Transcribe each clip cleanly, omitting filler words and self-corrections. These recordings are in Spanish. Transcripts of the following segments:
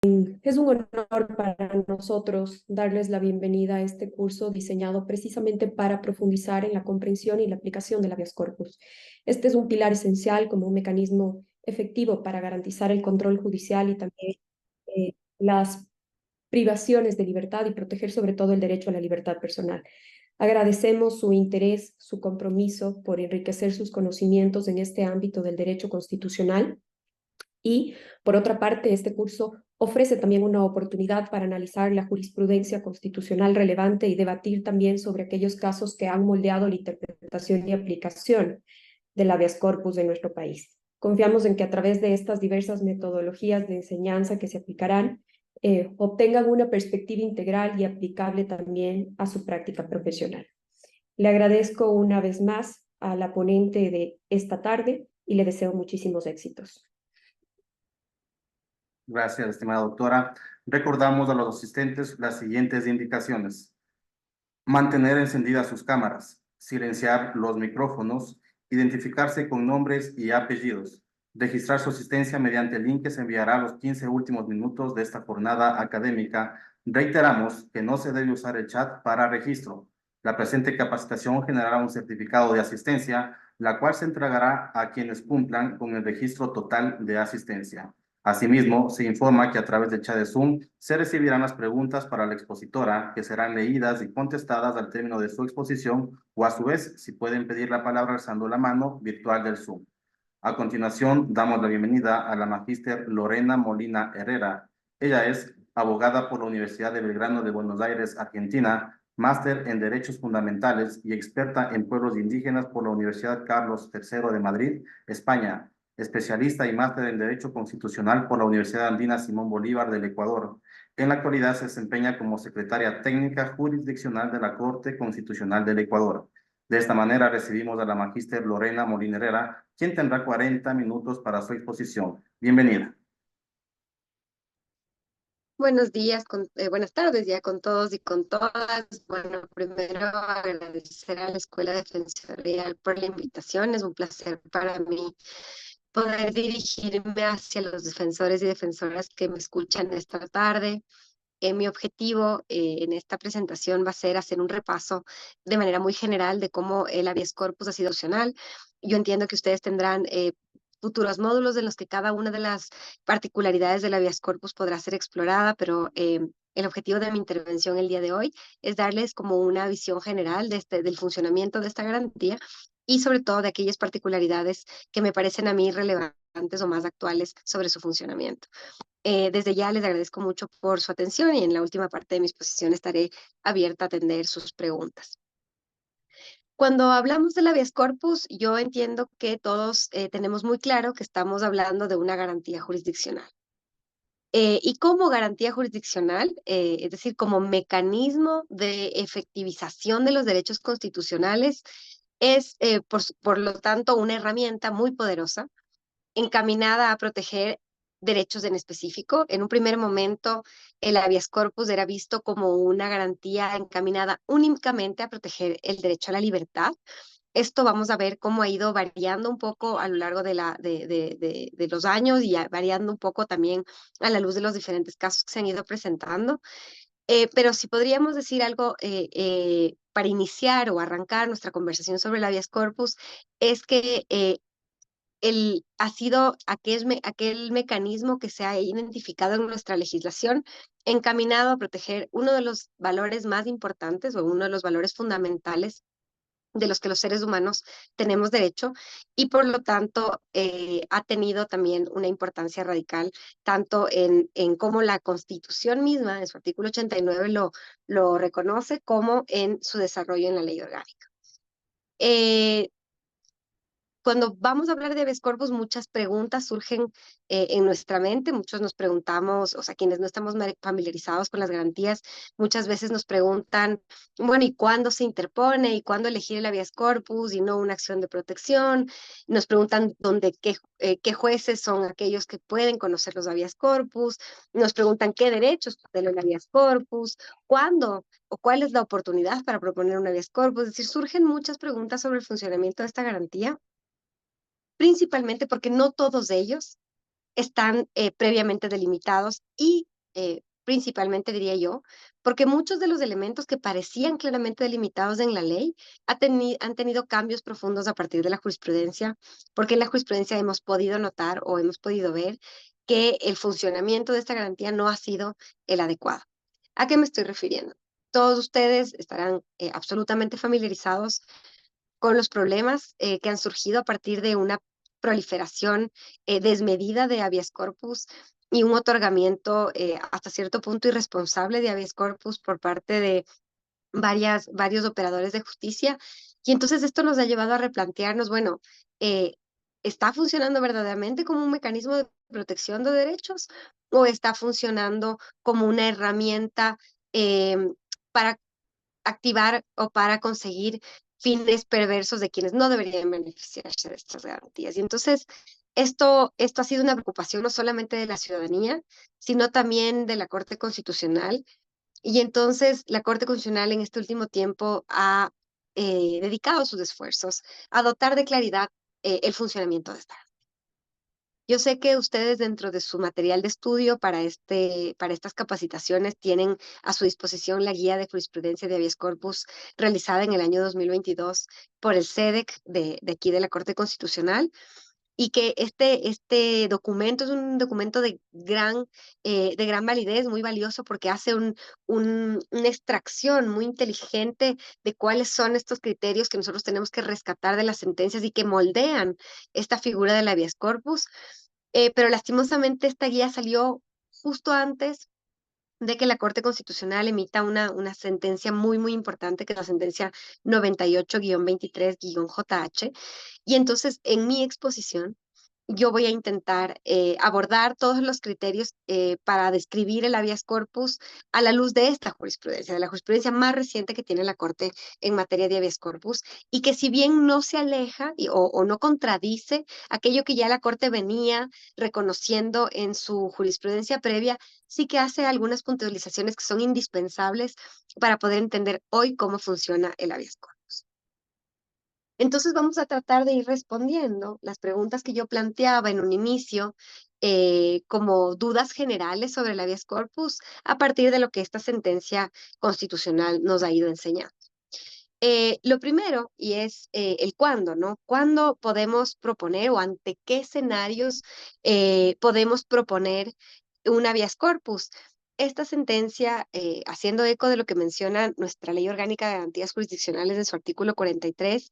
Es un honor para nosotros darles la bienvenida a este curso diseñado precisamente para profundizar en la comprensión y la aplicación del habeas corpus. Este es un pilar esencial como un mecanismo efectivo para garantizar el control judicial y también las privaciones de libertad y proteger sobre todo el derecho a la libertad personal. Agradecemos su interés, su compromiso por enriquecer sus conocimientos en este ámbito del derecho constitucional. Y, por otra parte, este curso ofrece también una oportunidad para analizar la jurisprudencia constitucional relevante y debatir también sobre aquellos casos que han moldeado la interpretación y aplicación del habeas corpus de nuestro país. Confiamos en que a través de estas diversas metodologías de enseñanza que se aplicarán, obtengan una perspectiva integral y aplicable también a su práctica profesional. Le agradezco una vez más a la ponente de esta tarde y le deseo muchísimos éxitos. Gracias, estimada doctora. Recordamos a los asistentes las siguientes indicaciones: mantener encendidas sus cámaras, silenciar los micrófonos, identificarse con nombres y apellidos, registrar su asistencia mediante el link que se enviará a los 15 últimos minutos de esta jornada académica. Reiteramos que no se debe usar el chat para registro. La presente capacitación generará un certificado de asistencia, la cual se entregará a quienes cumplan con el registro total de asistencia. Asimismo, se informa que a través del chat de Zoom se recibirán las preguntas para la expositora, que serán leídas y contestadas al término de su exposición, o a su vez, si pueden pedir la palabra alzando la mano virtual del Zoom. A continuación, damos la bienvenida a la magíster Lorena Molina Herrera. Ella es abogada por la Universidad de Belgrano de Buenos Aires, Argentina, máster en Derechos Fundamentales y experta en pueblos indígenas por la Universidad Carlos III de Madrid, España, especialista y máster en Derecho Constitucional por la Universidad Andina Simón Bolívar del Ecuador. En la actualidad se desempeña como secretaria técnica jurisdiccional de la Corte Constitucional del Ecuador. De esta manera recibimos a la magíster Lorena Molina Herrera, quien tendrá 40 minutos para su exposición. Bienvenida. Buenos días, buenas tardes ya con todos y con todas. Bueno, primero agradecer a la Escuela Defensorial por la invitación. Es un placer para mí poder dirigirme hacia los defensores y defensoras que me escuchan esta tarde. Mi objetivo en esta presentación va a ser hacer un repaso de manera muy general de cómo el habeas corpus ha sido opcional. Yo entiendo que ustedes tendrán futuros módulos en los que cada una de las particularidades del habeas corpus podrá ser explorada, pero el objetivo de mi intervención el día de hoy es darles como una visión general del funcionamiento de esta garantía y sobre todo de aquellas particularidades que me parecen a mí relevantes o más actuales sobre su funcionamiento. Desde ya les agradezco mucho por su atención y en la última parte de mi exposición estaré abierta a atender sus preguntas. Cuando hablamos del habeas corpus, yo entiendo que todos tenemos muy claro que estamos hablando de una garantía jurisdiccional. Y como garantía jurisdiccional, es decir, como mecanismo de efectivización de los derechos constitucionales, es, por lo tanto, una herramienta muy poderosa encaminada a proteger derechos en específico. En un primer momento, el habeas corpus era visto como una garantía encaminada únicamente a proteger el derecho a la libertad. Esto vamos a ver cómo ha ido variando un poco a lo largo de los años y variando un poco también a la luz de los diferentes casos que se han ido presentando. Pero si podríamos decir algo para iniciar o arrancar nuestra conversación sobre el habeas corpus, es que ha sido aquel mecanismo que se ha identificado en nuestra legislación encaminado a proteger uno de los valores más importantes o uno de los valores fundamentales de los que los seres humanos tenemos derecho y por lo tanto ha tenido también una importancia radical tanto en cómo la Constitución misma, en su artículo 89, lo reconoce como en su desarrollo en la ley orgánica. Cuando vamos a hablar de habeas corpus, muchas preguntas surgen en nuestra mente. Muchos nos preguntamos, o sea, quienes no estamos familiarizados con las garantías, muchas veces nos preguntan, bueno, ¿y cuándo se interpone? ¿Y cuándo elegir el habeas corpus y no una acción de protección? Nos preguntan qué jueces son aquellos que pueden conocer los habeas corpus. Nos preguntan qué derechos tiene el habeas corpus, cuándo o cuál es la oportunidad para proponer un habeas corpus. Es decir, surgen muchas preguntas sobre el funcionamiento de esta garantía, principalmente porque no todos ellos están previamente delimitados y principalmente, diría yo, porque muchos de los elementos que parecían claramente delimitados en la ley han tenido cambios profundos a partir de la jurisprudencia, porque en la jurisprudencia hemos podido notar o hemos podido ver que el funcionamiento de esta garantía no ha sido el adecuado. ¿A qué me estoy refiriendo? Todos ustedes estarán absolutamente familiarizados con los problemas que han surgido a partir de una proliferación desmedida de habeas corpus y un otorgamiento hasta cierto punto irresponsable de habeas corpus por parte de varios operadores de justicia. Y entonces esto nos ha llevado a replantearnos, bueno, eh, ¿está funcionando verdaderamente como un mecanismo de protección de derechos o está funcionando como una herramienta para activar o para conseguir fines perversos de quienes no deberían beneficiarse de estas garantías? Y entonces, esto ha sido una preocupación no solamente de la ciudadanía, sino también de la Corte Constitucional. Y entonces, la Corte Constitucional en este último tiempo ha dedicado sus esfuerzos a dotar de claridad el funcionamiento de esta. Yo sé que ustedes dentro de su material de estudio para estas capacitaciones tienen a su disposición la guía de jurisprudencia de habeas corpus realizada en el año 2022 por el SEDEC de aquí de la Corte Constitucional, y que este documento es un documento de gran validez, muy valioso, porque hace una extracción muy inteligente de cuáles son estos criterios que nosotros tenemos que rescatar de las sentencias y que moldean esta figura del habeas corpus. Pero lastimosamente esta guía salió justo antes de que la Corte Constitucional emita una sentencia muy, muy importante, que es la sentencia 98-23-JH. Y entonces, en mi exposición, yo voy a intentar abordar todos los criterios para describir el habeas corpus a la luz de esta jurisprudencia, de la jurisprudencia más reciente que tiene la Corte en materia de habeas corpus, y que si bien no se aleja o no contradice aquello que ya la Corte venía reconociendo en su jurisprudencia previa, sí que hace algunas puntualizaciones que son indispensables para poder entender hoy cómo funciona el habeas corpus. Entonces vamos a tratar de ir respondiendo las preguntas que yo planteaba en un inicio como dudas generales sobre el habeas corpus a partir de lo que esta sentencia constitucional nos ha ido enseñando. Lo primero, y es el cuándo, ¿no? ¿Cuándo podemos proponer o ante qué escenarios podemos proponer un habeas corpus? Esta sentencia, haciendo eco de lo que menciona nuestra Ley Orgánica de Garantías Jurisdiccionales en su artículo 43,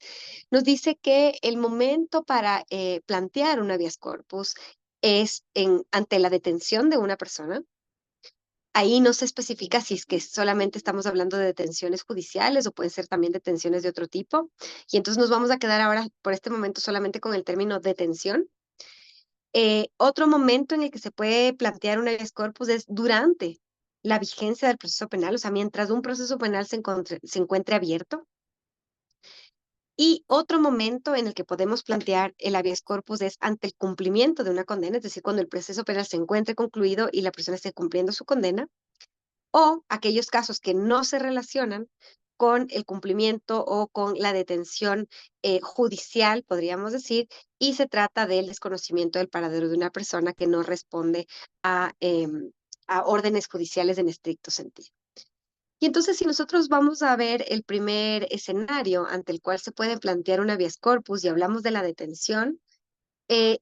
nos dice que el momento para plantear un habeas corpus es ante la detención de una persona. Ahí no se especifica si es que solamente estamos hablando de detenciones judiciales o pueden ser también detenciones de otro tipo. Y entonces nos vamos a quedar ahora por este momento solamente con el término detención. Otro momento en el que se puede plantear un habeas corpus es durante la vigencia del proceso penal, o sea, mientras un proceso penal se encuentre abierto. Y otro momento en el que podemos plantear el habeas corpus es ante el cumplimiento de una condena, es decir, cuando el proceso penal se encuentre concluido y la persona esté cumpliendo su condena, o aquellos casos que no se relacionan con el cumplimiento o con la detención judicial, podríamos decir, y se trata del desconocimiento del paradero de una persona que no responde a órdenes judiciales en estricto sentido. Y entonces, si nosotros vamos a ver el primer escenario ante el cual se puede plantear un habeas corpus y hablamos de la detención,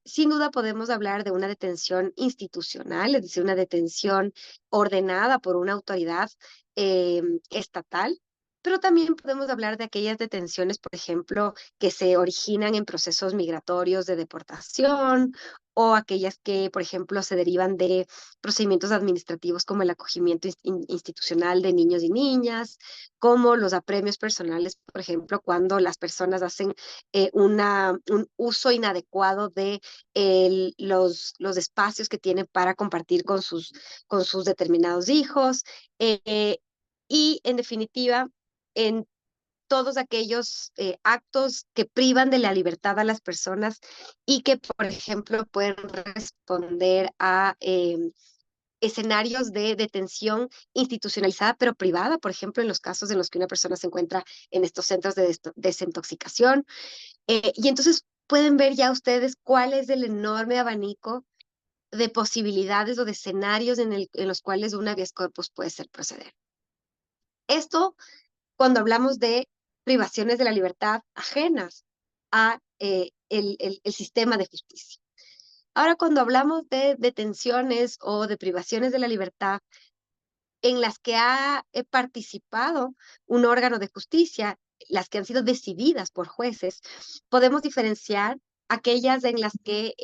sin duda podemos hablar de una detención institucional, es decir, una detención ordenada por una autoridad estatal, pero también podemos hablar de aquellas detenciones, por ejemplo, que se originan en procesos migratorios de deportación o aquellas que, por ejemplo, se derivan de procedimientos administrativos como el acogimiento institucional de niños y niñas, como los apremios personales, por ejemplo, cuando las personas hacen un uso inadecuado de los espacios que tienen para compartir con sus determinados hijos. Y en definitiva, en todos aquellos actos que privan de la libertad a las personas y que, por ejemplo, pueden responder a escenarios de detención institucionalizada, pero privada, por ejemplo, en los casos en los que una persona se encuentra en estos centros de desintoxicación. Y entonces pueden ver ya ustedes cuál es el enorme abanico de posibilidades o de escenarios en los cuales un habeas corpus puede ser proceder. Esto cuando hablamos de privaciones de la libertad ajenas a el sistema de justicia. Ahora, cuando hablamos de detenciones o de privaciones de la libertad en las que ha participado un órgano de justicia, las que han sido decididas por jueces, podemos diferenciar aquellas en las que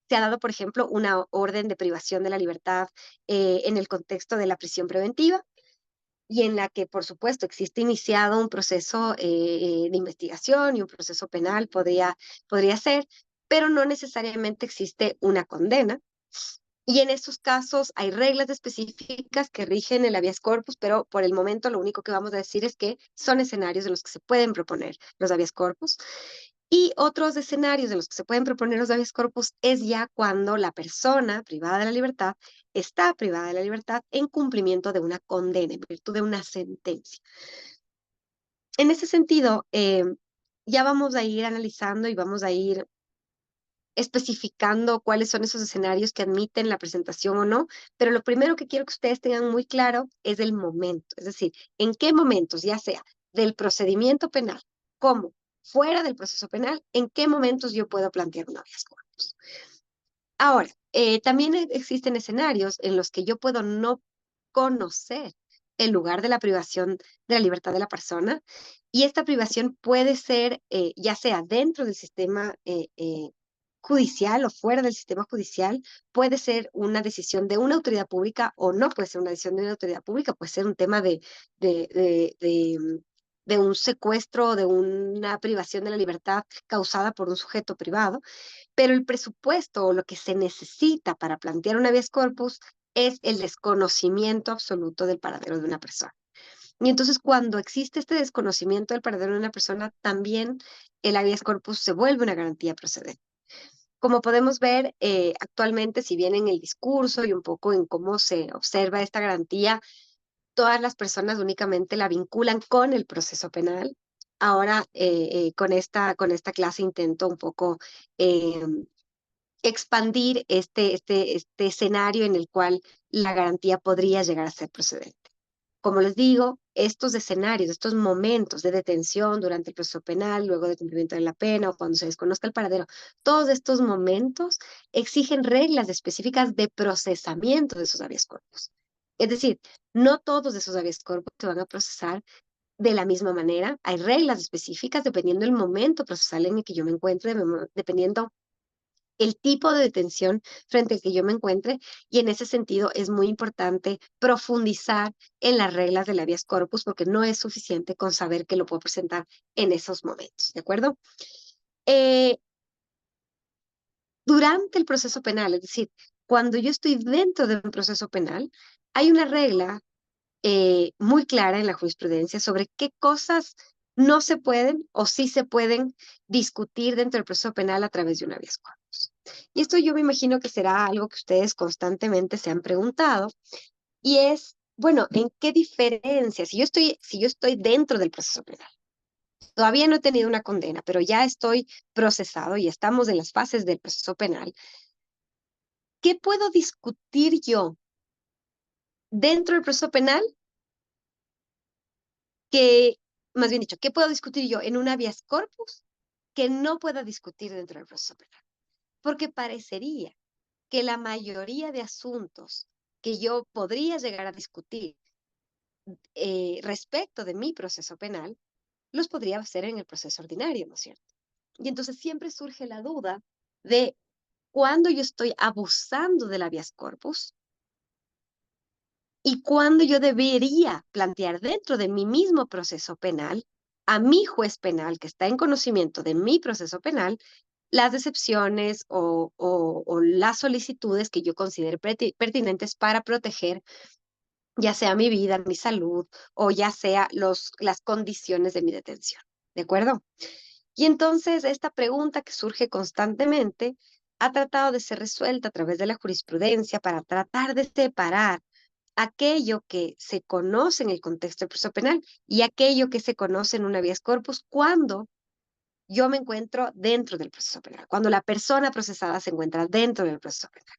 se ha dado, por ejemplo, una orden de privación de la libertad en el contexto de la prisión preventiva, y en la que, por supuesto, existe iniciado un proceso de investigación y un proceso penal podría ser, pero no necesariamente existe una condena. Y en estos casos hay reglas específicas que rigen el habeas corpus, pero por el momento lo único que vamos a decir es que son escenarios en los que se pueden proponer los habeas corpus. Y otros escenarios en los que se pueden proponer los habeas corpus es ya cuando la persona privada de la libertad está privada de la libertad en cumplimiento de una condena, en virtud de una sentencia. En ese sentido, ya vamos a ir analizando y vamos a ir especificando cuáles son esos escenarios que admiten la presentación o no, pero lo primero que quiero que ustedes tengan muy claro es el momento, es decir, en qué momentos, ya sea del procedimiento penal como fuera del proceso penal, en qué momentos yo puedo plantear un habeas corpus. Ahora, también existen escenarios en los que yo puedo no conocer el lugar de la privación de la libertad de la persona, y esta privación puede ser ya sea dentro del sistema judicial o fuera del sistema judicial, puede ser una decisión de una autoridad pública o no puede ser una decisión de una autoridad pública, puede ser un tema de, de, de, de un secuestro o de una privación de la libertad causada por un sujeto privado, pero el presupuesto o lo que se necesita para plantear un habeas corpus es el desconocimiento absoluto del paradero de una persona. Y entonces cuando existe este desconocimiento del paradero de una persona, también el habeas corpus se vuelve una garantía procedente. Como podemos ver actualmente, si bien en el discurso y un poco en cómo se observa esta garantía, todas las personas únicamente la vinculan con el proceso penal. Ahora, con esta clase intento un poco expandir este escenario en el cual la garantía podría llegar a ser procedente. Como les digo, estos escenarios, estos momentos de detención durante el proceso penal, luego de cumplimiento de la pena o cuando se desconozca el paradero, todos estos momentos exigen reglas específicas de procesamiento de esos habeas corpus. Es decir, no todos esos habeas corpus se van a procesar de la misma manera. Hay reglas específicas dependiendo del momento procesal en el que yo me encuentre, dependiendo el tipo de detención frente al que yo me encuentre, y en ese sentido es muy importante profundizar en las reglas del habeas corpus porque no es suficiente con saber que lo puedo presentar en esos momentos, ¿de acuerdo? Eh, durante el proceso penal, es decir, cuando yo estoy dentro de un proceso penal, hay una regla muy clara en la jurisprudencia sobre qué cosas no se pueden o sí se pueden discutir dentro del proceso penal a través de un habeas corpus. Y esto yo me imagino que será algo que ustedes constantemente se han preguntado, y es, bueno, ¿en qué diferencia? Si yo estoy dentro del proceso penal, todavía no he tenido una condena, pero ya estoy procesado y estamos en las fases del proceso penal, ¿qué puedo discutir yo dentro del proceso penal que, más bien dicho, qué puedo discutir yo en un habeas corpus que no pueda discutir dentro del proceso penal? Porque parecería que la mayoría de asuntos que yo podría llegar a discutir respecto de mi proceso penal, los podría hacer en el proceso ordinario, ¿no es cierto? Y entonces siempre surge la duda de cuándo yo estoy abusando del habeas corpus y cuándo yo debería plantear dentro de mi mismo proceso penal a mi juez penal que está en conocimiento de mi proceso penal las excepciones o las solicitudes que yo considere pertinentes para proteger ya sea mi vida, mi salud o ya sea las condiciones de mi detención. ¿De acuerdo? Y entonces esta pregunta que surge constantemente ha tratado de ser resuelta a través de la jurisprudencia para tratar de separar aquello que se conoce en el contexto del proceso penal y aquello que se conoce en un habeas corpus cuando yo me encuentro dentro del proceso penal, cuando la persona procesada se encuentra dentro del proceso penal.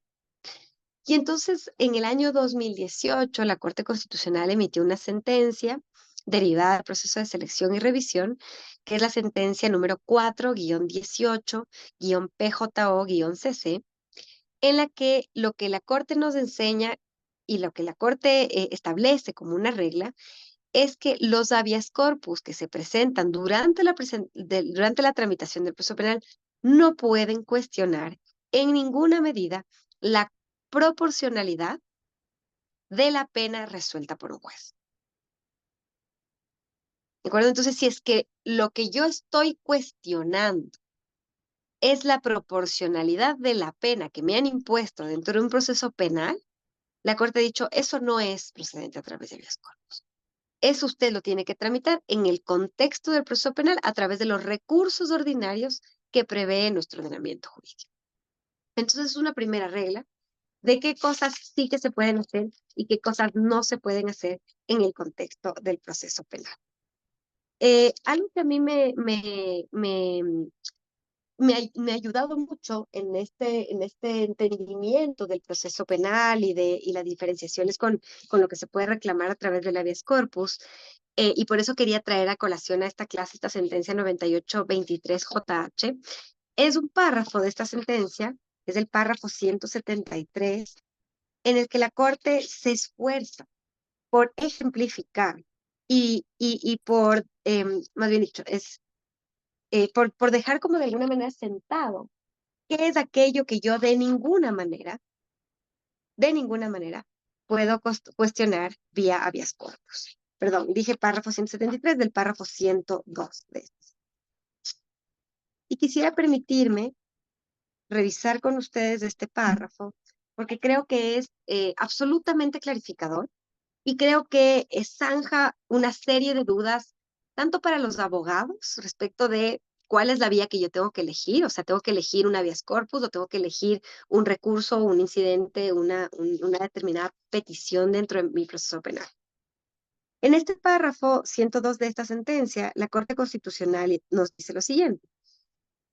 Y entonces, en el año 2018, la Corte Constitucional emitió una sentencia derivada del proceso de selección y revisión, que es la sentencia número 4-18-PJO-CC, en la que lo que la Corte nos enseña y lo que la Corte establece como una regla es que los habeas corpus que se presentan durante la tramitación del proceso penal no pueden cuestionar en ninguna medida la proporcionalidad de la pena resuelta por un juez. ¿De acuerdo? Entonces, si es que lo que yo estoy cuestionando es la proporcionalidad de la pena que me han impuesto dentro de un proceso penal, la Corte ha dicho, eso no es procedente a través de habeas corpus. Eso usted lo tiene que tramitar en el contexto del proceso penal a través de los recursos ordinarios que prevé nuestro ordenamiento jurídico. Entonces, es una primera regla de qué cosas sí que se pueden hacer y qué cosas no se pueden hacer en el contexto del proceso penal. Algo que a mí me ha ayudado mucho en este entendimiento del proceso penal y las diferenciaciones con lo que se puede reclamar a través del habeas corpus, y por eso quería traer a colación a esta clase esta sentencia 9823JH, es un párrafo de esta sentencia, es el párrafo 173, en el que la Corte se esfuerza por ejemplificar y por, más bien dicho, por dejar como de alguna manera sentado qué es aquello que yo de ninguna manera, puedo cuestionar vía habeas corpus. Perdón, dije párrafo 173 del párrafo 102 de este. Y quisiera permitirme revisar con ustedes este párrafo, porque creo que es absolutamente clarificador y creo que zanja una serie de dudas, tanto para los abogados respecto de cuál es la vía que yo tengo que elegir, o sea, tengo que elegir una habeas corpus o tengo que elegir un recurso, un incidente, una determinada petición dentro de mi proceso penal. En este párrafo 102 de esta sentencia, la Corte Constitucional nos dice lo siguiente.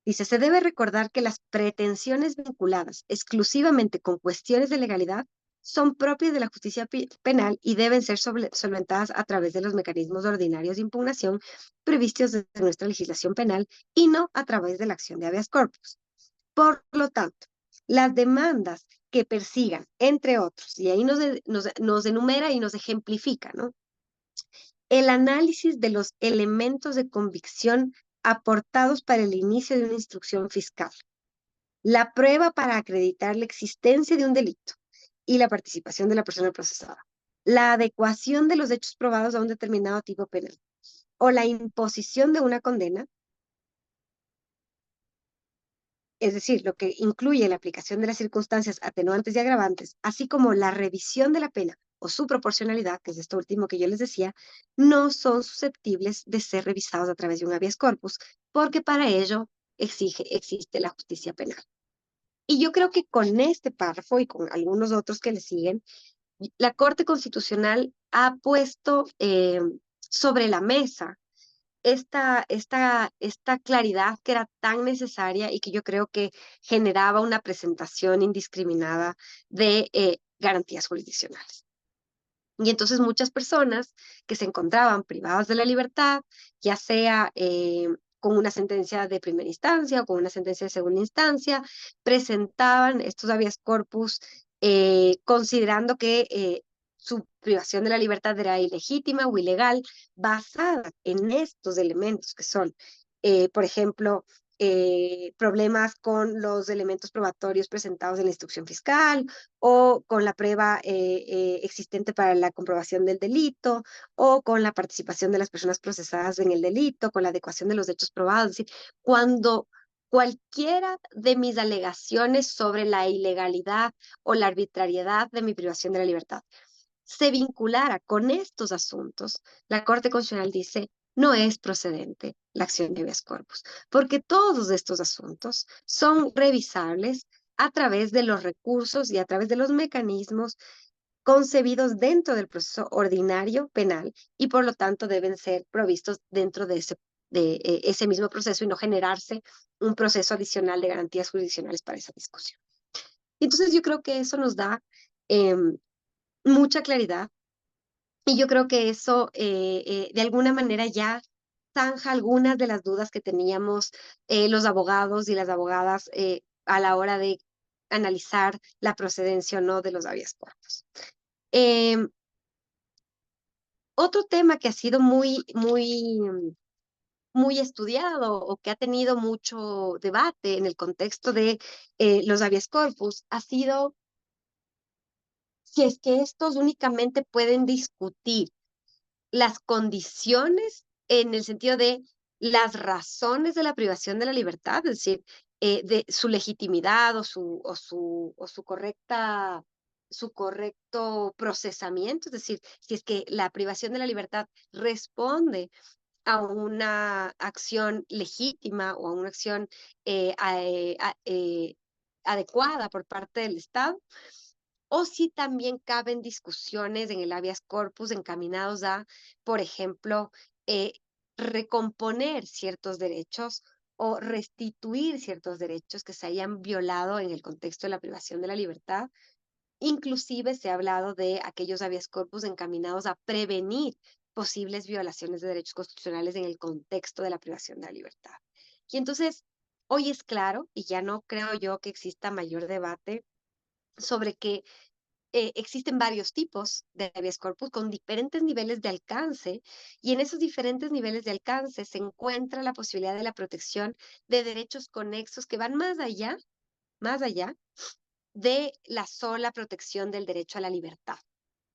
Dice, se debe recordar que las pretensiones vinculadas exclusivamente con cuestiones de legalidad son propias de la justicia penal y deben ser solventadas a través de los mecanismos ordinarios de impugnación previstos desde nuestra legislación penal y no a través de la acción de habeas corpus. Por lo tanto, las demandas que persigan, entre otros, y ahí nos enumera y nos ejemplifica, ¿no? El análisis de los elementos de convicción aportados para el inicio de una instrucción fiscal, la prueba para acreditar la existencia de un delito y la participación de la persona procesada, la adecuación de los hechos probados a un determinado tipo penal o la imposición de una condena, es decir, lo que incluye la aplicación de las circunstancias atenuantes y agravantes, así como la revisión de la pena o su proporcionalidad, que es esto último que yo les decía, no son susceptibles de ser revisados a través de un habeas corpus, porque para ello existe la justicia penal. Y yo creo que con este párrafo y con algunos otros que le siguen, la Corte Constitucional ha puesto sobre la mesa esta claridad que era tan necesaria y que yo creo que generaba una presentación indiscriminada de garantías jurisdiccionales. Y entonces muchas personas que se encontraban privadas de la libertad, ya sea con una sentencia de primera instancia o con una sentencia de segunda instancia, presentaban estos habeas corpus considerando que su privación de la libertad era ilegítima o ilegal, basada en estos elementos que son, por ejemplo, problemas con los elementos probatorios presentados en la instrucción fiscal o con la prueba existente para la comprobación del delito o con la participación de las personas procesadas en el delito, con la adecuación de los hechos probados. Es decir, cuando cualquiera de mis alegaciones sobre la ilegalidad o la arbitrariedad de mi privación de la libertad se vinculara con estos asuntos, la Corte Constitucional dice, no es procedente la acción de habeas corpus, porque todos estos asuntos son revisables a través de los recursos y a través de los mecanismos concebidos dentro del proceso ordinario penal y por lo tanto deben ser provistos dentro de ese mismo proceso y no generarse un proceso adicional de garantías jurisdiccionales para esa discusión. Entonces yo creo que eso nos da mucha claridad. Y yo creo que eso de alguna manera ya zanja algunas de las dudas que teníamos los abogados y las abogadas a la hora de analizar la procedencia o no de los habeas corpus. Em, Otro tema que ha sido muy estudiado o que ha tenido mucho debate en el contexto de los habeas corpus ha sido si es que estos únicamente pueden discutir las condiciones en el sentido de las razones de la privación de la libertad, es decir, de su legitimidad su correcto procesamiento, es decir, si es que la privación de la libertad responde a una acción legítima o a una acción adecuada por parte del Estado, o si también caben discusiones en el habeas corpus encaminados a, por ejemplo, eh, recomponer ciertos derechos o restituir ciertos derechos que se hayan violado en el contexto de la privación de la libertad. Inclusive se ha hablado de aquellos habeas corpus encaminados a prevenir posibles violaciones de derechos constitucionales en el contexto de la privación de la libertad. Y entonces, hoy es claro, y ya no creo yo que exista mayor debate sobre que existen varios tipos de habeas corpus con diferentes niveles de alcance y en esos diferentes niveles de alcance se encuentra la posibilidad de la protección de derechos conexos que van más allá de la sola protección del derecho a la libertad.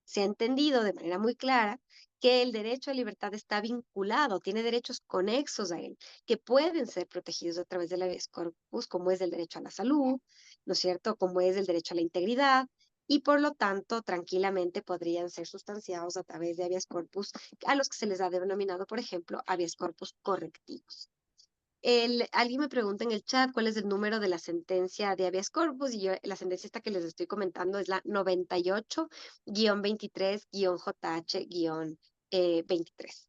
Se ha entendido de manera muy clara que el derecho a libertad está vinculado, tiene derechos conexos a él, que pueden ser protegidos a través del habeas corpus, como es el derecho a la salud, ¿no es cierto? Como es el derecho a la integridad, y por lo tanto, tranquilamente podrían ser sustanciados a través de habeas corpus, a los que se les ha denominado, por ejemplo, habeas corpus correctivos. Alguien me pregunta en el chat cuál es el número de la sentencia de habeas corpus y yo, la sentencia esta que les estoy comentando es la 98-23-JH-23.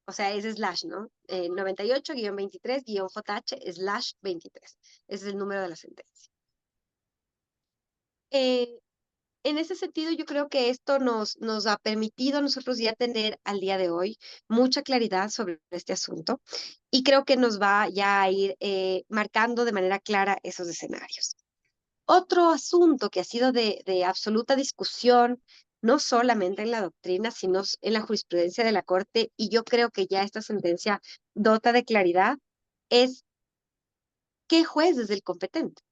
O sea, es slash, ¿no? 98-23-JH/23. Ese es el número de la sentencia. Eh, En ese sentido, yo creo que esto nos ha permitido a nosotros ya tener al día de hoy mucha claridad sobre este asunto y creo que nos va ya a ir marcando de manera clara esos escenarios. Otro asunto que ha sido de absoluta discusión, no solamente en la doctrina, sino en la jurisprudencia de la Corte, y yo creo que ya esta sentencia dota de claridad, es qué juez es el competente.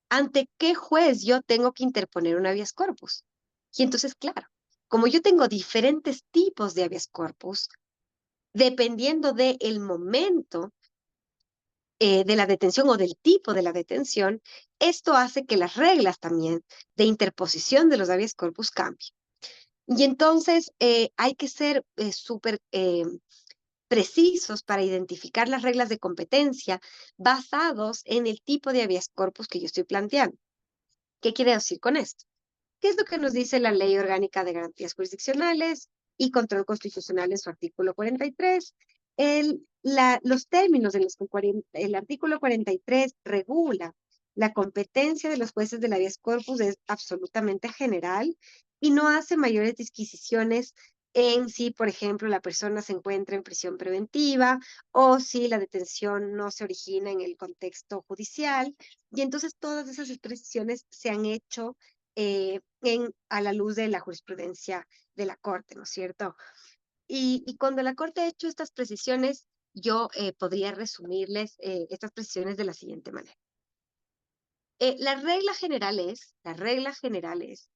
¿Ante qué juez yo tengo que interponer un habeas corpus? Y entonces, claro, como yo tengo diferentes tipos de habeas corpus, dependiendo del momento de la detención o del tipo de la detención, esto hace que las reglas también de interposición de los habeas corpus cambien. Y entonces hay que ser súper precisos para identificar las reglas de competencia basados en el tipo de habeas corpus que yo estoy planteando. ¿Qué quiere decir con esto? ¿Qué es lo que nos dice la Ley Orgánica de Garantías Jurisdiccionales y Control Constitucional en su artículo 43? Los términos en los que el artículo 43 regula la competencia de los jueces del habeas corpus es absolutamente general y no hace mayores disquisiciones en si, por ejemplo, la persona se encuentra en prisión preventiva o si la detención no se origina en el contexto judicial. Y entonces todas esas expresiones se han hecho a la luz de la jurisprudencia de la Corte, ¿no es cierto? Y cuando la Corte ha hecho estas precisiones, yo podría resumirles estas precisiones de la siguiente manera. La regla general es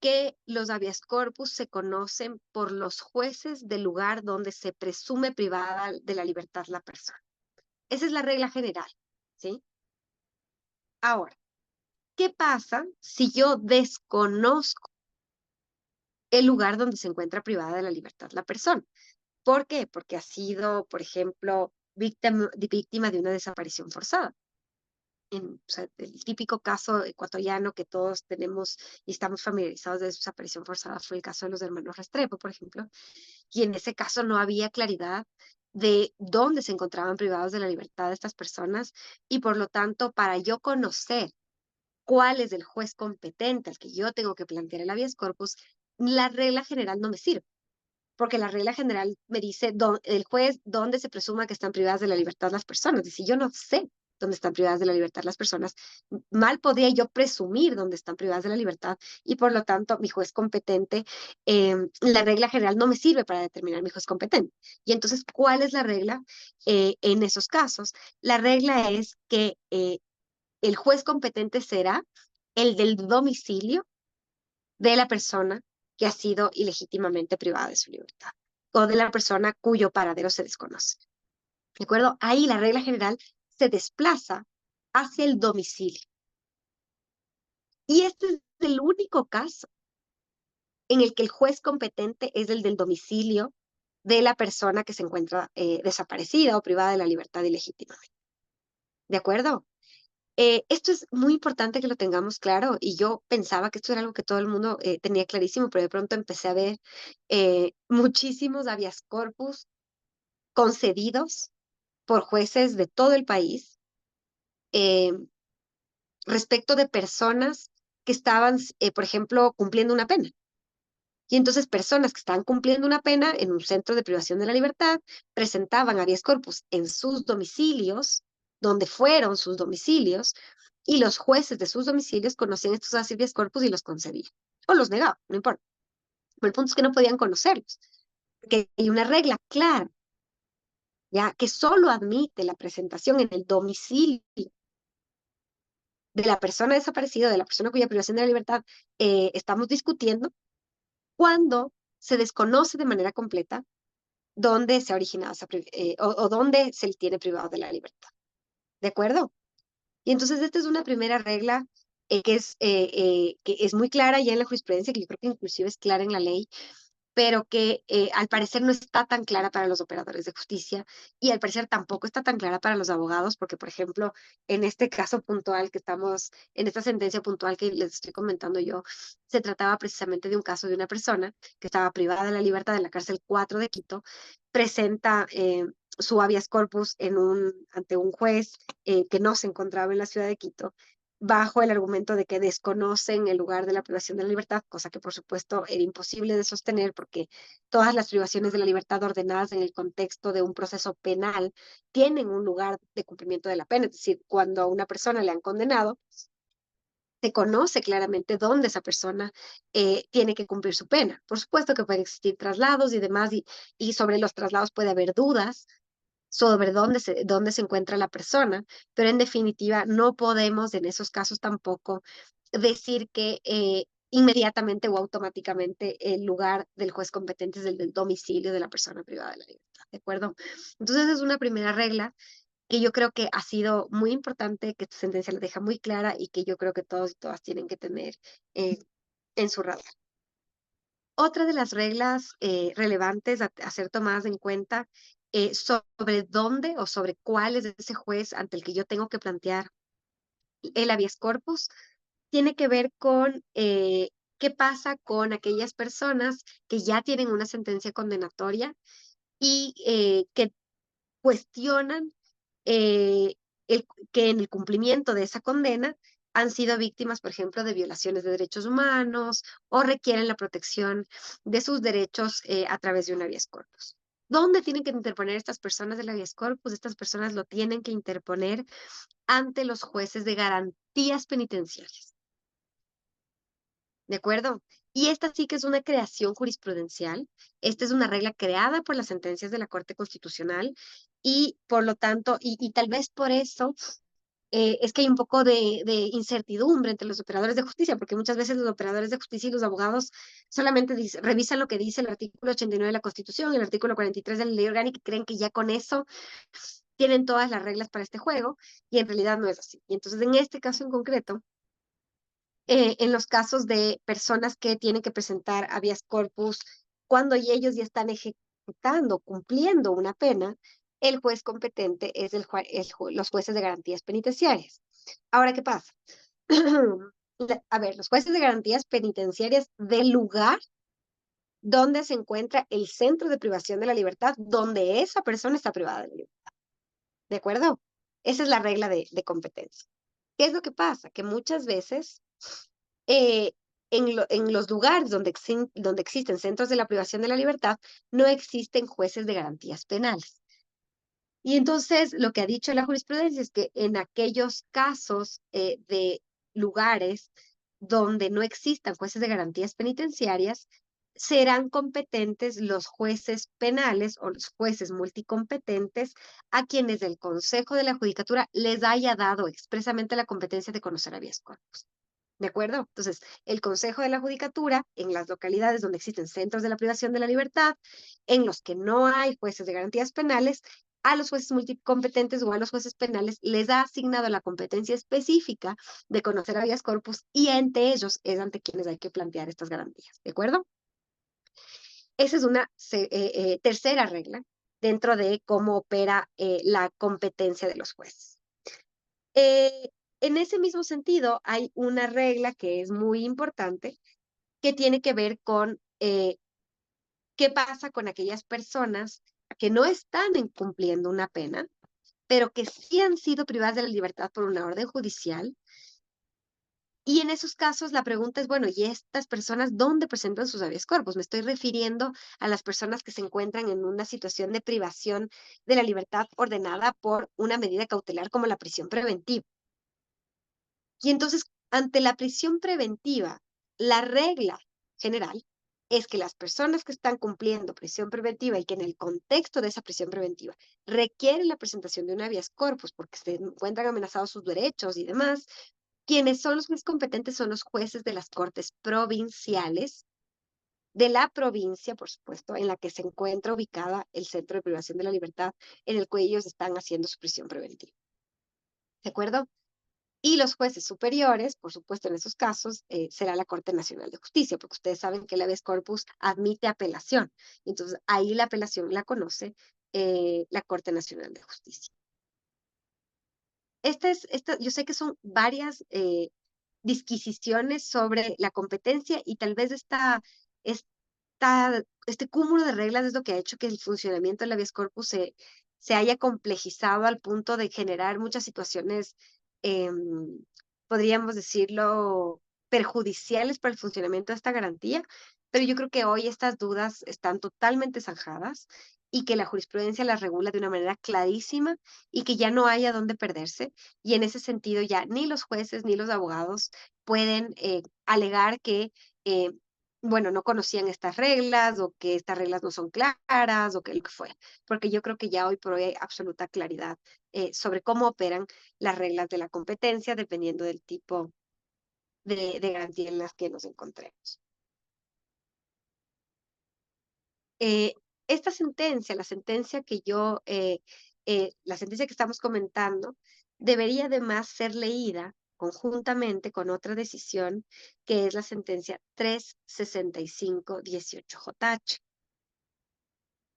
que los habeas corpus se conocen por los jueces del lugar donde se presume privada de la libertad la persona. Esa es la regla general, ¿sí? Ahora, ¿qué pasa si yo desconozco el lugar donde se encuentra privada de la libertad la persona? ¿Por qué? Porque ha sido, por ejemplo, víctima de una desaparición forzada. O sea, el típico caso ecuatoriano que todos tenemos y estamos familiarizados de desaparición forzada fue el caso de los hermanos Restrepo, por ejemplo, y en ese caso no había claridad de dónde se encontraban privados de la libertad de estas personas y por lo tanto, para yo conocer cuál es el juez competente al que yo tengo que plantear el habeas corpus, la regla general no me sirve, porque la regla general me dice el juez dónde se presuma que están privadas de la libertad las personas. Y si yo no sé dónde están privadas de la libertad las personas, mal podría yo presumir dónde están privadas de la libertad y por lo tanto mi juez competente, la regla general no me sirve para determinar mi juez competente. Y entonces, ¿cuál es la regla en esos casos? La regla es que el juez competente será el del domicilio de la persona que ha sido ilegítimamente privada de su libertad o de la persona cuyo paradero se desconoce. ¿De acuerdo? Ahí la regla general se desplaza hacia el domicilio. Y este es el único caso en el que el juez competente es el del domicilio de la persona que se encuentra desaparecida o privada de la libertad ilegítimamente. ¿De acuerdo? Esto es muy importante que lo tengamos claro y yo pensaba que esto era algo que todo el mundo tenía clarísimo, pero de pronto empecé a ver muchísimos habeas corpus concedidos por jueces de todo el país eh, respecto de personas que estaban, por ejemplo, cumpliendo una pena. Y entonces personas que estaban cumpliendo una pena en un centro de privación de la libertad presentaban habeas corpus en sus domicilios, donde fueron sus domicilios, y los jueces de sus domicilios conocían estos habeas corpus y los concedían. O los negaban, no importa. Pero el punto es que no podían conocerlos, porque hay una regla clara, ya que solo admite la presentación en el domicilio de la persona desaparecida, de la persona cuya privación de la libertad estamos discutiendo, cuando se desconoce de manera completa dónde se ha originado o dónde se le tiene privado de la libertad. ¿De acuerdo? Y entonces esta es una primera regla que es muy clara ya en la jurisprudencia, que yo creo que inclusive es clara en la ley, pero que al parecer no está tan clara para los operadores de justicia y al parecer tampoco está tan clara para los abogados, porque, por ejemplo, en este caso puntual que estamos, en esta sentencia puntual que les estoy comentando yo, se trataba precisamente de un caso de una persona que estaba privada de la libertad en la cárcel 4 de Quito, presenta su habeas corpus ante un juez que no se encontraba en la ciudad de Quito, bajo el argumento de que desconocen el lugar de la privación de la libertad, cosa que por supuesto era imposible de sostener porque todas las privaciones de la libertad ordenadas en el contexto de un proceso penal tienen un lugar de cumplimiento de la pena, es decir, cuando a una persona le han condenado, se conoce claramente dónde esa persona tiene que cumplir su pena. Por supuesto que pueden existir traslados y demás, y sobre los traslados puede haber dudas, sobre dónde se encuentra la persona, pero en definitiva no podemos en esos casos tampoco decir que inmediatamente o automáticamente el lugar del juez competente es el del domicilio de la persona privada de la libertad, ¿de acuerdo? Entonces es una primera regla que yo creo que ha sido muy importante, que esta sentencia la deja muy clara y que yo creo que todos y todas tienen que tener eh, en su radar. Otra de las reglas relevantes a ser tomadas en cuenta sobre dónde o sobre cuál es ese juez ante el que yo tengo que plantear el habeas corpus tiene que ver con qué pasa con aquellas personas que ya tienen una sentencia condenatoria y que cuestionan eh, que en el cumplimiento de esa condena han sido víctimas, por ejemplo, de violaciones de derechos humanos o requieren la protección de sus derechos a través de un habeas corpus. ¿Dónde tienen que interponer estas personas el habeas corpus? Estas personas lo tienen que interponer ante los jueces de garantías penitenciarias. ¿De acuerdo? Y esta sí que es una creación jurisprudencial. Esta es una regla creada por las sentencias de la Corte Constitucional y por lo tanto, y tal vez por eso es que hay un poco de incertidumbre entre los operadores de justicia, porque muchas veces los operadores de justicia y los abogados solamente revisan lo que dice el artículo 89 de la Constitución, el artículo 43 de la Ley Orgánica, y creen que ya con eso tienen todas las reglas para este juego, y en realidad no es así. Y entonces, en este caso en concreto, en los casos de personas que tienen que presentar habeas corpus cuando ellos ya están ejecutando, cumpliendo una pena, el juez competente es los jueces de garantías penitenciarias. Ahora, ¿qué pasa? A ver, los jueces de garantías penitenciarias del lugar donde se encuentra el centro de privación de la libertad, donde esa persona está privada de libertad. ¿De acuerdo? Esa es la regla de competencia. ¿Qué es lo que pasa? Que muchas veces eh, en los lugares donde existen centros de la privación de la libertad, no existen jueces de garantías penales. Y entonces lo que ha dicho la jurisprudencia es que en aquellos casos de lugares donde no existan jueces de garantías penitenciarias, serán competentes los jueces penales o los jueces multicompetentes a quienes el Consejo de la Judicatura les haya dado expresamente la competencia de conocer habeas corpus. ¿De acuerdo? Entonces, el Consejo de la Judicatura, en las localidades donde existen centros de la privación de la libertad, en los que no hay jueces de garantías penales, a los jueces multicompetentes o a los jueces penales les ha asignado la competencia específica de conocer habeas corpus y ante ellos es ante quienes hay que plantear estas garantías. ¿De acuerdo? Esa es una tercera regla dentro de cómo opera la competencia de los jueces. En ese mismo sentido, hay una regla que es muy importante que tiene que ver con qué pasa con aquellas personas que no están cumpliendo una pena, pero que sí han sido privadas de la libertad por una orden judicial. Y en esos casos la pregunta es, bueno, ¿y estas personas dónde presentan sus habeas corpus? Me estoy refiriendo a las personas que se encuentran en una situación de privación de la libertad ordenada por una medida cautelar como la prisión preventiva. Y entonces, ante la prisión preventiva, la regla general es que las personas que están cumpliendo prisión preventiva y que en el contexto de esa prisión preventiva requieren la presentación de un habeas corpus porque se encuentran amenazados sus derechos y demás, quienes son los más competentes son los jueces de las cortes provinciales de la provincia, por supuesto, en la que se encuentra ubicada el centro de privación de la libertad en el que ellos están haciendo su prisión preventiva. ¿De acuerdo? Y los jueces superiores, por supuesto, en esos casos, será la Corte Nacional de Justicia, porque ustedes saben que el habeas corpus admite apelación. Entonces, ahí la apelación la conoce la Corte Nacional de Justicia. Yo sé que son varias disquisiciones sobre la competencia y tal vez este cúmulo de reglas es lo que ha hecho que el funcionamiento del habeas corpus se haya complejizado al punto de generar muchas situaciones, podríamos decirlo, perjudiciales para el funcionamiento de esta garantía, pero yo creo que hoy estas dudas están totalmente zanjadas y que la jurisprudencia las regula de una manera clarísima y que ya no hay a dónde perderse. Y en ese sentido ya ni los jueces ni los abogados pueden alegar que bueno, no conocían estas reglas o que estas reglas no son claras o que lo que fuera, porque yo creo que ya hoy por hoy hay absoluta claridad sobre cómo operan las reglas de la competencia dependiendo del tipo de garantía en las que nos encontremos. Eh, esta sentencia, la sentencia que estamos comentando, debería además ser leída conjuntamente con otra decisión que es la sentencia 365-18JH.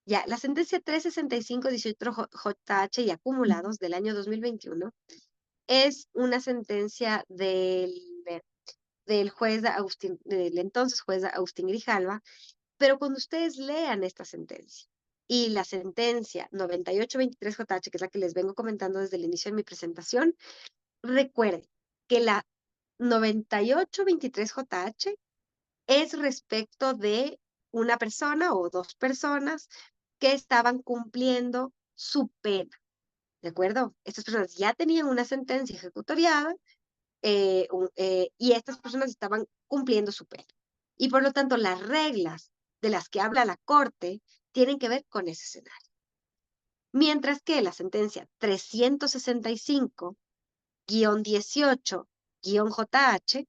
Ya, la sentencia 365-18JH y acumulados del año 2021 es una sentencia del juez Agustín, del entonces juez Agustín Grijalva, pero cuando ustedes lean esta sentencia y la sentencia 9823JH, que es la que les vengo comentando desde el inicio de mi presentación, recuerden que la 9823JH es respecto de una persona o dos personas que estaban cumpliendo su pena, ¿de acuerdo? Estas personas ya tenían una sentencia ejecutoriada y estas personas estaban cumpliendo su pena. Y por lo tanto, las reglas de las que habla la Corte tienen que ver con ese escenario. Mientras que la sentencia 365-18-JH,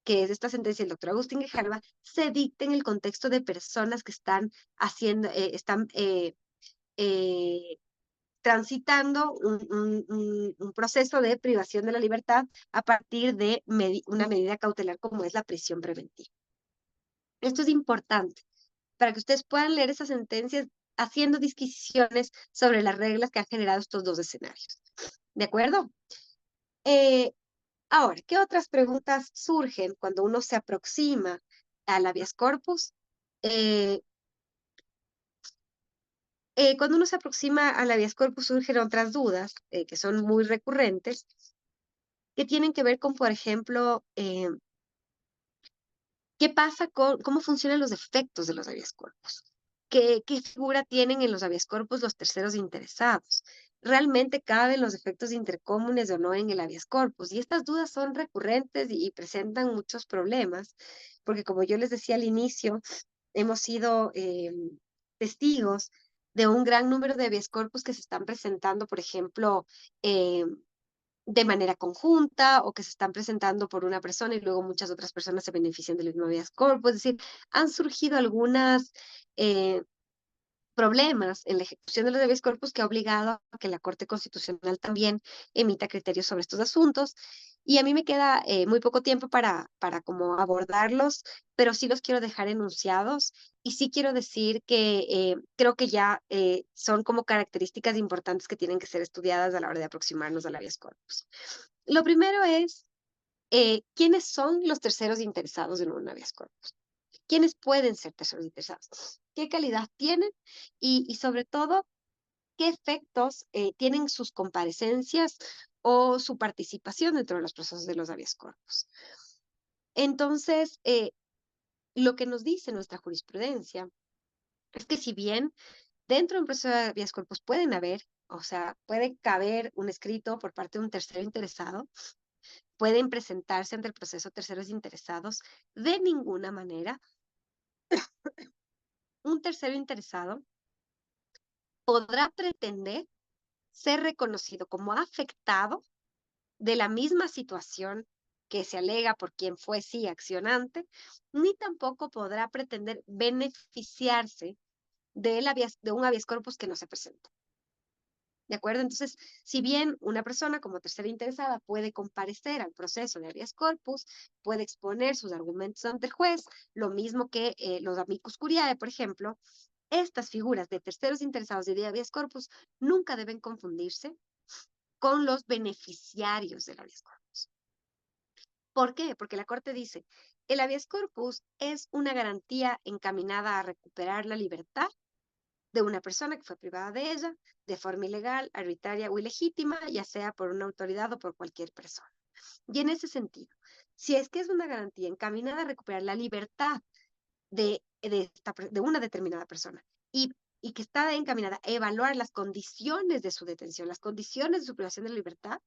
que es esta sentencia del doctor Agustín Grijalva, se dicta en el contexto de personas que están transitando un proceso de privación de la libertad a partir de una medida cautelar como es la prisión preventiva. Esto es importante para que ustedes puedan leer esas sentencias haciendo disquisiciones sobre las reglas que han generado estos dos escenarios. ¿De acuerdo? Ahora, ¿qué otras preguntas surgen cuando uno se aproxima al habeas corpus? Cuando uno se aproxima al habeas corpus surgen otras dudas que son muy recurrentes que tienen que ver con, por ejemplo, ¿qué pasa con cómo funcionan los efectos de los habeas corpus? ¿Qué figura tienen en los habeas corpus los terceros interesados? ¿Realmente caben los efectos intercomunes o no en el habeas corpus? Y estas dudas son recurrentes y presentan muchos problemas, porque como yo les decía al inicio, hemos sido testigos de un gran número de habeas corpus que se están presentando, por ejemplo, de manera conjunta o que se están presentando por una persona y luego muchas otras personas se benefician del mismo habeas corpus. Es decir, han surgido algunas problemas en la ejecución de los habeas corpus que ha obligado a que la Corte Constitucional también emita criterios sobre estos asuntos. Y a mí me queda muy poco tiempo para como abordarlos, pero sí los quiero dejar enunciados y sí quiero decir que creo que ya son como características importantes que tienen que ser estudiadas a la hora de aproximarnos al habeas corpus. Lo primero es, ¿quiénes son los terceros interesados en un habeas corpus? ¿Quiénes pueden ser terceros interesados? ¿Qué calidad tienen? Y sobre todo, ¿qué efectos tienen sus comparecencias o su participación dentro de los procesos de los habeas corpus? Entonces, lo que nos dice nuestra jurisprudencia es que si bien dentro de un proceso de habeas corpus pueden haber, o sea, puede caber un escrito por parte de un tercero interesado, pueden presentarse ante el proceso terceros interesados, de ninguna manera un tercero interesado podrá pretender ser reconocido como afectado de la misma situación que se alega por quien fue sí accionante, ni tampoco podrá pretender beneficiarse de un habeas corpus que no se presenta. ¿De acuerdo? Entonces, si bien una persona como tercera interesada puede comparecer al proceso de habeas corpus, puede exponer sus argumentos ante el juez, lo mismo que los amicus curiae, por ejemplo, estas figuras de terceros interesados y de habeas corpus nunca deben confundirse con los beneficiarios del habeas corpus. ¿Por qué? Porque la Corte dice, el habeas corpus es una garantía encaminada a recuperar la libertad de una persona que fue privada de ella de forma ilegal, arbitraria o ilegítima, ya sea por una autoridad o por cualquier persona. Y en ese sentido, si es que es una garantía encaminada a recuperar la libertad de una determinada persona y que está encaminada a evaluar las condiciones de su detención, las condiciones de su privación de libertad,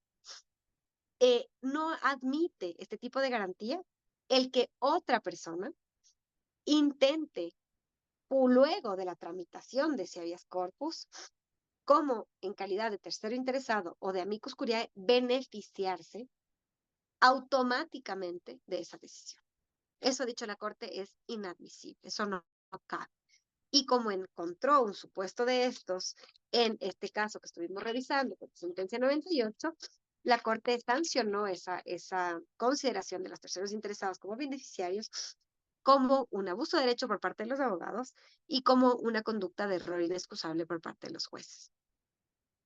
no admite este tipo de garantía el que otra persona intente, luego de la tramitación de ese habeas corpus, como en calidad de tercero interesado o de amicus curiae, beneficiarse automáticamente de esa decisión. Eso, dicho la Corte, es inadmisible, eso no cabe. Y como encontró un supuesto de estos en este caso que estuvimos revisando, con sentencia 98, la Corte sancionó esa consideración de los terceros interesados como beneficiarios como un abuso de derecho por parte de los abogados y como una conducta de error inexcusable por parte de los jueces.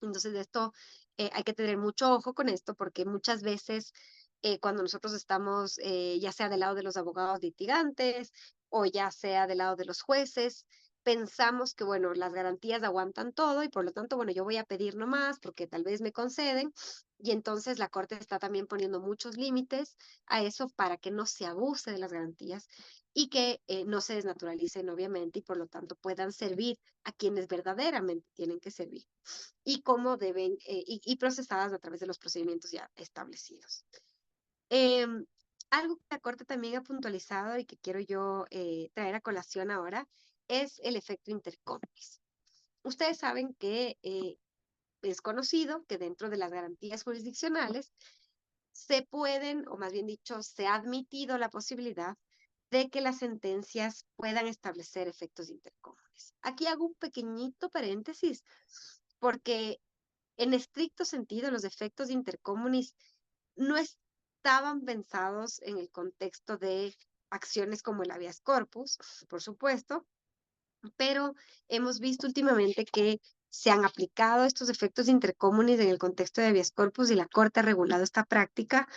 Entonces, de esto hay que tener mucho ojo con esto porque muchas veces cuando nosotros estamos ya sea del lado de los abogados litigantes o ya sea del lado de los jueces, pensamos que, bueno, las garantías aguantan todo y por lo tanto, bueno, yo voy a pedir nomás porque tal vez me conceden y entonces la Corte está también poniendo muchos límites a eso para que no se abuse de las garantías y que no se desnaturalicen, obviamente, y por lo tanto puedan servir a quienes verdaderamente tienen que servir y cómo deben, y procesadas a través de los procedimientos ya establecidos. Eh, Algo que la Corte también ha puntualizado y que quiero yo traer a colación ahora es el efecto intercomunis. Ustedes saben que es conocido que dentro de las garantías jurisdiccionales se pueden, o más bien dicho, se ha admitido la posibilidad de que las sentencias puedan establecer efectos intercomunes. Aquí hago un pequeñito paréntesis porque en estricto sentido los efectos intercomunis no estaban pensados en el contexto de acciones como el habeas corpus, por supuesto, pero hemos visto últimamente que se han aplicado estos efectos intercomunis en el contexto de habeas corpus y la Corte ha regulado esta práctica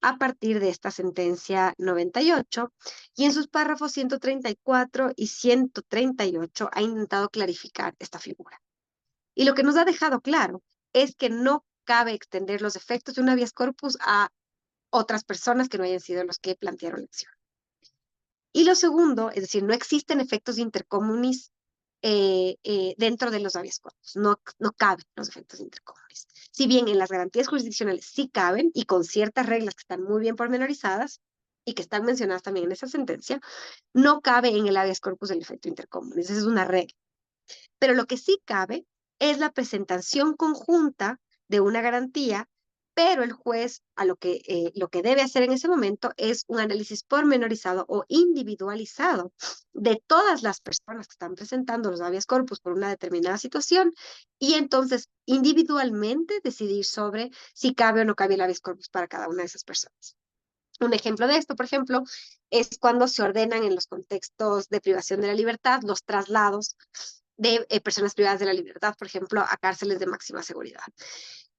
a partir de esta sentencia 98 y en sus párrafos 134 y 138 ha intentado clarificar esta figura. Y lo que nos ha dejado claro es que no cabe extender los efectos de un habeas corpus a otras personas que no hayan sido los que plantearon la acción. Y lo segundo, es decir, no existen efectos intercomunis dentro de los habeas corpus. No caben los efectos intercomunis. Si bien en las garantías jurisdiccionales sí caben y con ciertas reglas que están muy bien pormenorizadas y que están mencionadas también en esa sentencia, no cabe en el habeas corpus el efecto intercomunis. Esa es una regla. Pero lo que sí cabe es la presentación conjunta de una garantía, pero el juez lo que debe hacer en ese momento es un análisis pormenorizado o individualizado de todas las personas que están presentando los habeas corpus por una determinada situación y entonces individualmente decidir sobre si cabe o no cabe el habeas corpus para cada una de esas personas. Un ejemplo de esto, por ejemplo, es cuando se ordenan en los contextos de privación de la libertad los traslados de personas privadas de la libertad, por ejemplo, a cárceles de máxima seguridad.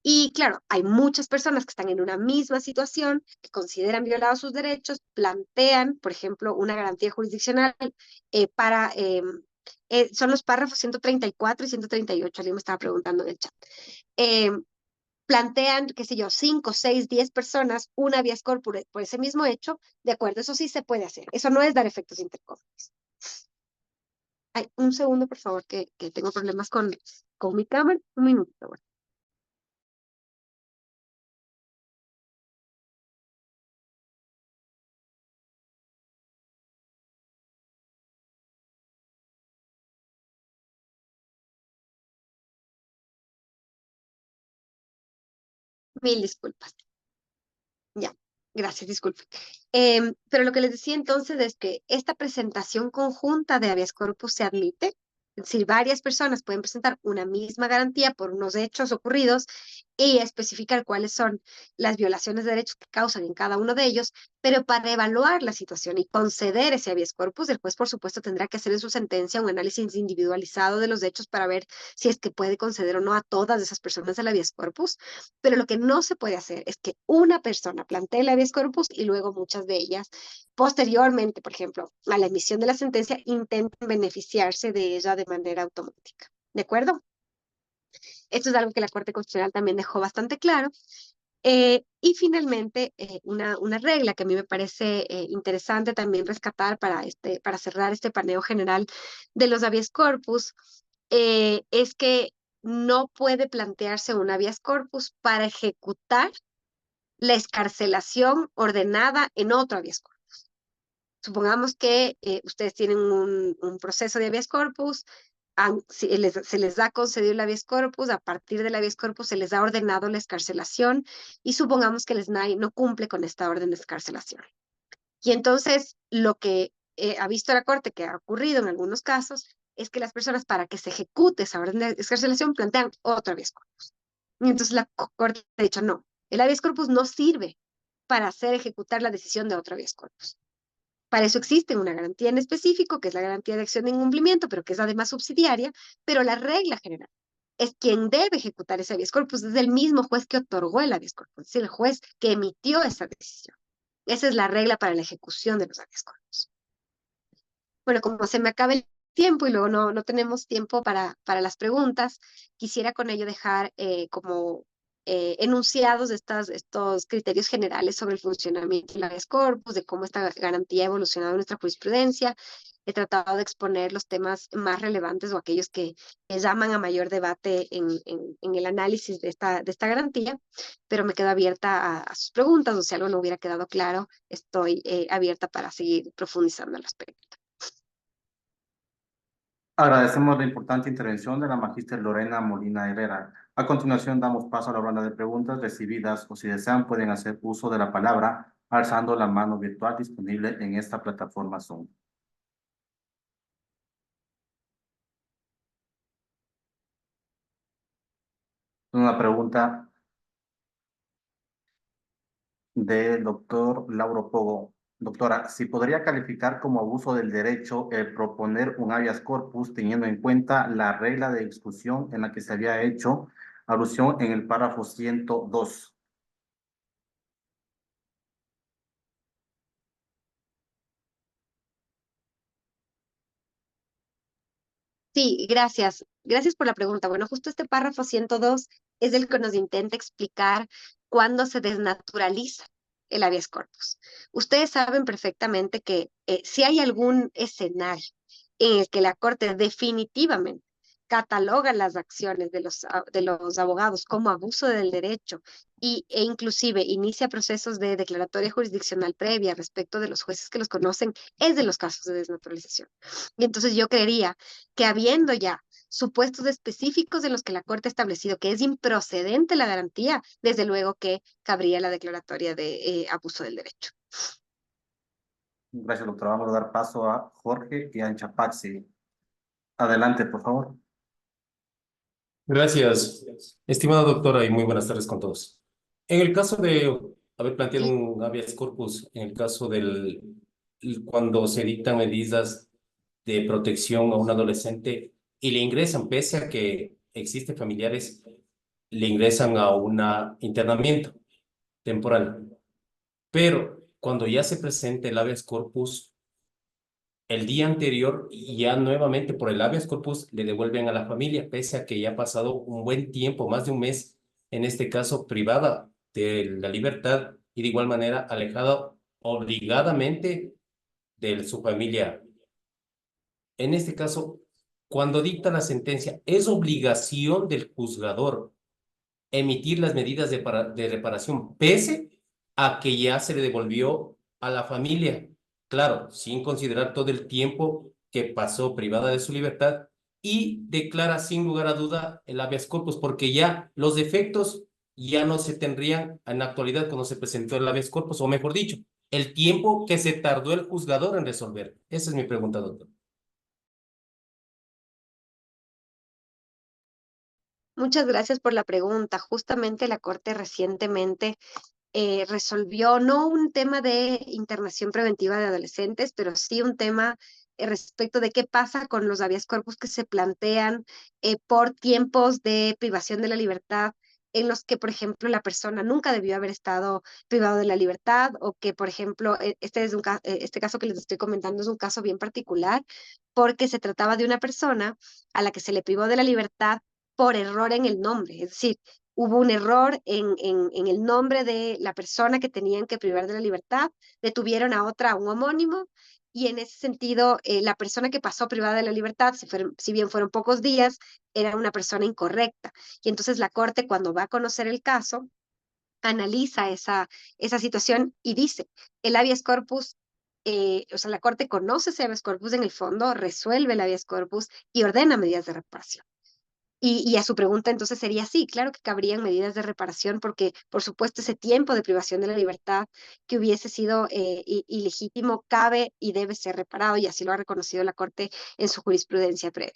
Y claro, hay muchas personas que están en una misma situación, que consideran violados sus derechos, plantean, por ejemplo, una garantía jurisdiccional son los párrafos 134 y 138, alguien me estaba preguntando en el chat. Eh, Plantean, qué sé yo, 5, 6, 10 personas, una habeas corpus por ese mismo hecho, de acuerdo, eso sí se puede hacer. Eso no es dar efectos intercorpus. Ay, un segundo, por favor, que tengo problemas con mi cámara. Un minuto, por favor. Mil disculpas. Ya, gracias, disculpe. Pero lo que les decía entonces es que esta presentación conjunta de habeas corpus se admite, es decir, varias personas pueden presentar una misma garantía por unos hechos ocurridos y especificar cuáles son las violaciones de derechos que causan en cada uno de ellos, pero para evaluar la situación y conceder ese habeas corpus, el juez, por supuesto, tendrá que hacer en su sentencia un análisis individualizado de los hechos para ver si es que puede conceder o no a todas esas personas el habeas corpus, pero lo que no se puede hacer es que una persona plantee el habeas corpus y luego muchas de ellas, posteriormente, por ejemplo, a la emisión de la sentencia, intenten beneficiarse de ella de manera automática. ¿De acuerdo? Esto es algo que la Corte Constitucional también dejó bastante claro. Y finalmente, una regla que a mí me parece interesante también rescatar para cerrar este paneo general de los habeas corpus, es que no puede plantearse un habeas corpus para ejecutar la escarcelación ordenada en otro habeas corpus. Supongamos que ustedes tienen un proceso de habeas corpus, se les da concedido el habeas corpus, a partir del habeas corpus se les ha ordenado la escarcelación y supongamos que el SNAI no cumple con esta orden de escarcelación. Y entonces lo que ha visto la Corte que ha ocurrido en algunos casos es que las personas para que se ejecute esa orden de escarcelación plantean otro habeas corpus. Y entonces la Corte ha dicho no, el habeas corpus no sirve para hacer ejecutar la decisión de otro habeas corpus. Para eso existe una garantía en específico, que es la garantía de acción de incumplimiento, pero que es además subsidiaria, pero la regla general es quien debe ejecutar ese habeas corpus, es el mismo juez que otorgó el habeas corpus, es el juez que emitió esa decisión. Esa es la regla para la ejecución de los habeas corpus. Bueno, como se me acaba el tiempo y luego no tenemos tiempo para las preguntas, quisiera con ello dejar como enunciados estos criterios generales sobre el funcionamiento del habeas corpus, de cómo esta garantía ha evolucionado en nuestra jurisprudencia. He tratado de exponer los temas más relevantes o aquellos que llaman a mayor debate en el análisis de esta garantía, pero me quedo abierta a sus preguntas o si algo no hubiera quedado claro, estoy abierta para seguir profundizando al respecto. Agradecemos la importante intervención de la magíster Lorena Molina Herrera. A continuación, damos paso a la ronda de preguntas recibidas o si desean pueden hacer uso de la palabra alzando la mano virtual disponible en esta plataforma Zoom. Una pregunta del doctor Lauro Pogo. Doctora, ¿si podría calificar como abuso del derecho el proponer un habeas corpus teniendo en cuenta la regla de exclusión en la que se había hecho alusión en el párrafo 102? Sí, gracias. Gracias por la pregunta. Bueno, justo este párrafo 102 es el que nos intenta explicar cuándo se desnaturaliza el habeas corpus. Ustedes saben perfectamente que si hay algún escenario en el que la Corte definitivamente cataloga las acciones de los abogados como abuso del derecho e inclusive inicia procesos de declaratoria jurisdiccional previa respecto de los jueces que los conocen, es de los casos de desnaturalización. Y entonces yo creería que habiendo ya supuestos específicos en los que la Corte ha establecido que es improcedente la garantía, desde luego que cabría la declaratoria de abuso del derecho. Gracias, doctora. Vamos a dar paso a Jorge y a Anchapaxi. Adelante, por favor. Gracias, estimada doctora, y muy buenas tardes con todos. En el caso de haber planteado Sí. un habeas corpus, en el caso cuando se dictan medidas de protección a un adolescente y le ingresan, pese a que existen familiares, le ingresan a un internamiento temporal. Pero cuando ya se presenta el habeas corpus, el día anterior, ya nuevamente por el habeas corpus, le devuelven a la familia, pese a que ya ha pasado un buen tiempo, más de un mes, en este caso privada de la libertad y de igual manera alejada obligadamente de su familia. En este caso, cuando dicta la sentencia, es obligación del juzgador emitir las medidas de reparación, pese a que ya se le devolvió a la familia. Claro, sin considerar todo el tiempo que pasó privada de su libertad, y declara sin lugar a duda el habeas corpus, porque ya los defectos ya no se tendrían en la actualidad cuando se presentó el habeas corpus, o mejor dicho, el tiempo que se tardó el juzgador en resolver. Esa es mi pregunta, doctor. Muchas gracias por la pregunta. Justamente la Corte recientemente resolvió no un tema de internación preventiva de adolescentes, pero sí un tema respecto de qué pasa con los habeas corpus que se plantean por tiempos de privación de la libertad en los que, por ejemplo, la persona nunca debió haber estado privado de la libertad o que, por ejemplo, este caso que les estoy comentando es un caso bien particular porque se trataba de una persona a la que se le privó de la libertad por error en el nombre, es decir, hubo un error en el nombre de la persona que tenían que privar de la libertad, detuvieron a otra, a un homónimo, y en ese sentido, la persona que pasó privada de la libertad, si bien fueron pocos días, era una persona incorrecta. Y entonces la Corte, cuando va a conocer el caso, analiza esa situación y dice, el habeas corpus, o sea, la Corte conoce ese habeas corpus en el fondo, resuelve el habeas corpus y ordena medidas de reparación. Y a su pregunta entonces sería sí, claro que cabrían medidas de reparación porque, por supuesto, ese tiempo de privación de la libertad que hubiese sido ilegítimo cabe y debe ser reparado y así lo ha reconocido la Corte en su jurisprudencia previa.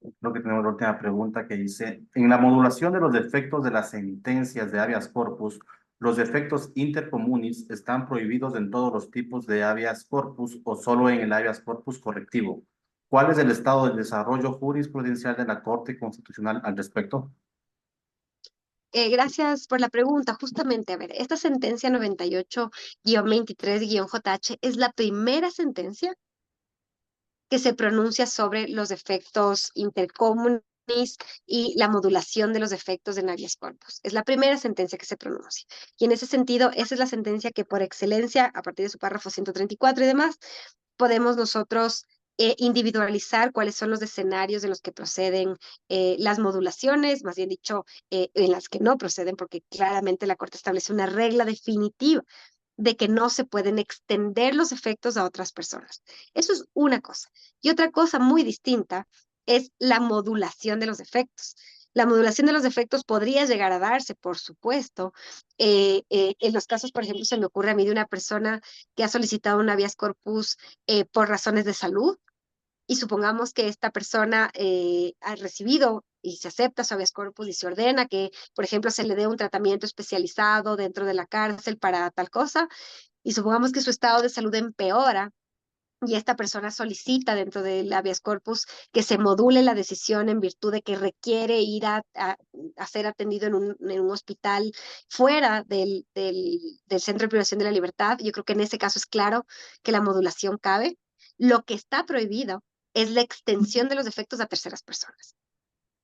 Creo que tenemos la última pregunta que dice, en la modulación de los defectos de las sentencias de habeas corpus, ¿los defectos intercommunis están prohibidos en todos los tipos de habeas corpus o solo en el habeas corpus correctivo? ¿Cuál es el estado del desarrollo jurisprudencial de la Corte Constitucional al respecto? Gracias por la pregunta. Justamente, a ver, esta sentencia 98-23-JH es la primera sentencia que se pronuncia sobre los efectos intercomunes y la modulación de los efectos de habeas corpus. Es la primera sentencia que se pronuncia. Y en ese sentido, esa es la sentencia que por excelencia, a partir de su párrafo 134 y demás, podemos nosotros individualizar cuáles son los escenarios en los que proceden las modulaciones, más bien dicho, en las que no proceden, porque claramente la Corte establece una regla definitiva de que no se pueden extender los efectos a otras personas. Eso es una cosa. Y otra cosa muy distinta es la modulación de los efectos. La modulación de los efectos podría llegar a darse, por supuesto, en los casos, por ejemplo, se me ocurre a mí de una persona que ha solicitado un habeas corpus por razones de salud y supongamos que esta persona ha recibido y se acepta su habeas corpus y se ordena que, por ejemplo, se le dé un tratamiento especializado dentro de la cárcel para tal cosa, y supongamos que su estado de salud empeora y esta persona solicita dentro del habeas corpus que se module la decisión en virtud de que requiere ir a ser atendido en un hospital fuera del centro de privación de la libertad. Yo creo que en ese caso es claro que la modulación cabe. Lo que está prohibido es la extensión de los efectos a terceras personas.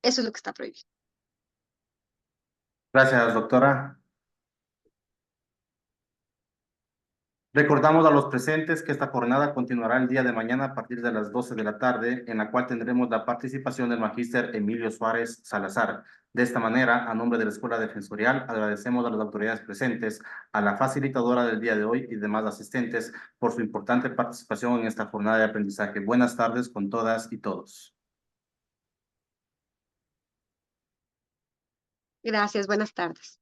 Eso es lo que está prohibido. Gracias, doctora. Recordamos a los presentes que esta jornada continuará el día de mañana a partir de las 12 de la tarde, en la cual tendremos la participación del magíster Emilio Suárez Salazar. De esta manera, a nombre de la Escuela Defensorial, agradecemos a las autoridades presentes, a la facilitadora del día de hoy y demás asistentes por su importante participación en esta jornada de aprendizaje. Buenas tardes con todas y todos. Gracias, buenas tardes.